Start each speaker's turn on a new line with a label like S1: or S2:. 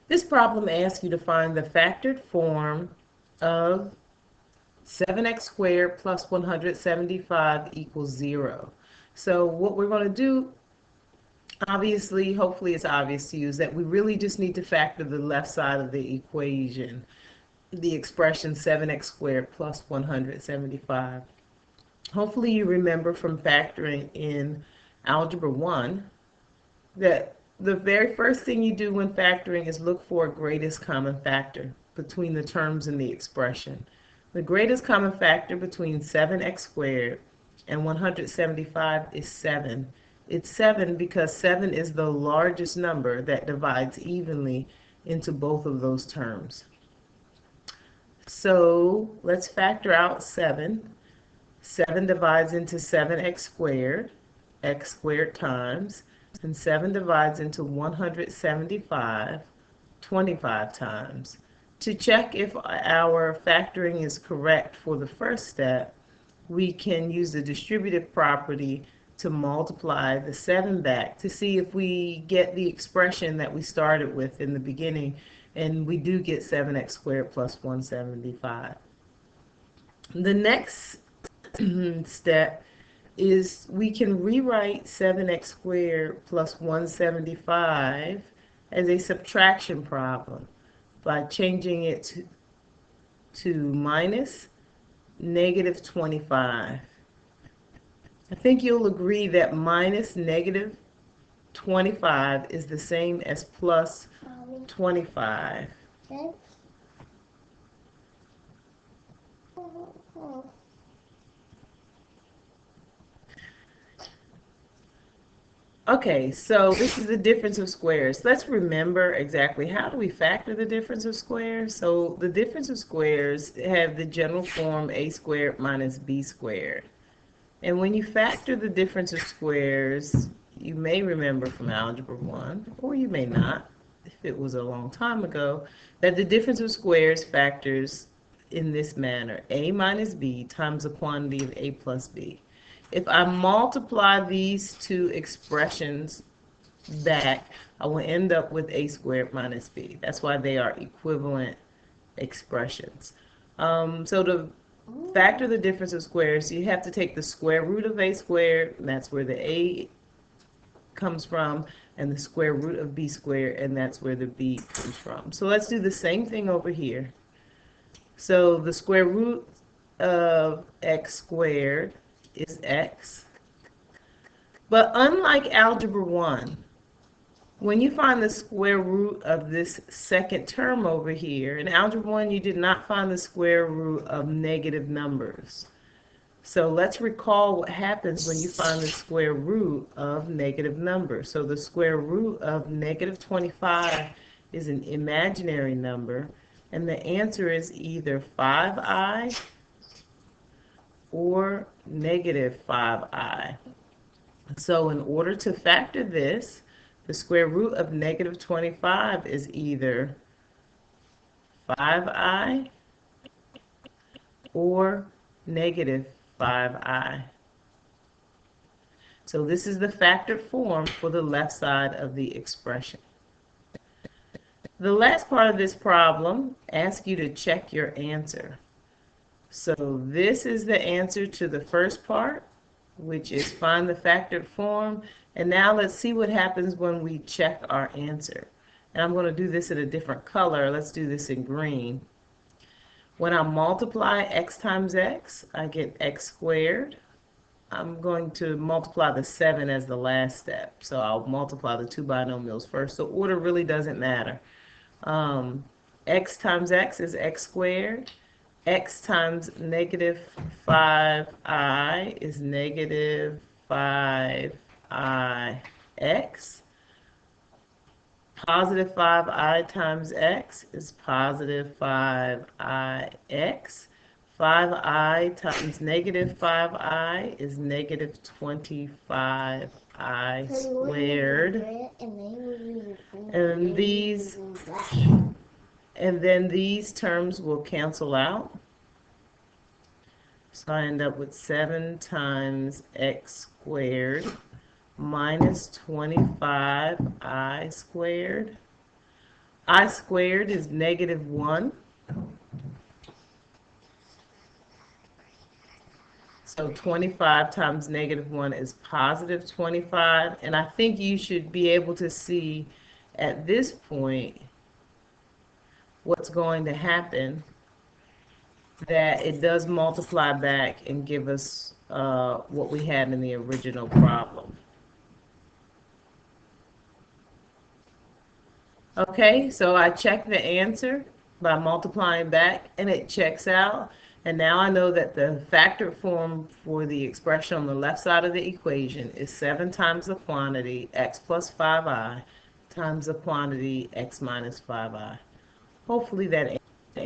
S1: This problem asks you to find the factored form of 7x squared plus 175 equals 0. So what we're going to do, obviously, hopefully it's obvious to you, is that we really just need to factor the left side of the equation, the expression 7x squared plus 175. Hopefully you remember from factoring in Algebra 1 that the very first thing you do when factoring is look for a greatest common factor between the terms in the expression. The greatest common factor between 7x squared and 175 is 7. It's 7 because 7 is the largest number that divides evenly into both of those terms. So let's factor out 7. 7 divides into 7x squared, x squared times, and 7 divides into 175, 25 times. To check if our factoring is correct for the first step, we can use the distributive property to multiply the 7 back to see if we get the expression that we started with in the beginning, and we do get 7x squared plus 175. The next step is we can rewrite 7x squared plus 175 as a subtraction problem by changing it to minus negative 25. I think you'll agree that minus negative 25 is the same as plus 25. Okay, so this is the difference of squares. Let's remember exactly how do we factor the difference of squares. So the difference of squares have the general form a squared minus b squared. And when you factor the difference of squares, you may remember from Algebra 1, or you may not, if it was a long time ago, that the difference of squares factors in this manner: a minus b times the quantity of a plus b. If I multiply these two expressions back, I will end up with a squared minus b. That's why they are equivalent expressions. So to factor the difference of squares, you have to take the square root of a squared, and that's where the a comes from, and the square root of b squared, and that's where the b comes from. So let's do the same thing over here. So the square root of x squared is x. But unlike Algebra 1, when you find the square root of this second term over here, in Algebra 1 you did not find the square root of negative numbers. So let's recall what happens when you find the square root of negative numbers. So the square root of negative 25 is an imaginary number, and the answer is either 5i or negative 5i. So in order to factor this, the square root of negative 25 is either 5i or negative 5i. So this is the factored form for the left side of the expression. The last part of this problem asks you to check your answer. So this is the answer to the first part, which is find the factored form. And now let's see what happens when we check our answer. And I'm going to do this in a different color. Let's do this in green. When I multiply x times x, I get x squared. I'm going to multiply the 7 as the last step. So I'll multiply the two binomials first. So order really doesn't matter. X times x is x squared. X times negative 5i is negative 5ix. Positive 5i times x is positive 5ix. 5i times negative 5i is negative 25i squared. And then these terms will cancel out. So I end up with 7 times x squared minus 25i squared I squared is -1. So 25 times -1 is positive 25. And I think you should be able to see at this point what's going to happen, that it does multiply back and give us what we had in the original problem. Okay, so I checked the answer by multiplying back, and it checks out. And now I know that the factored form for the expression on the left side of the equation is 7 times the quantity, x plus 5i, times the quantity, x minus 5i. Hopefully that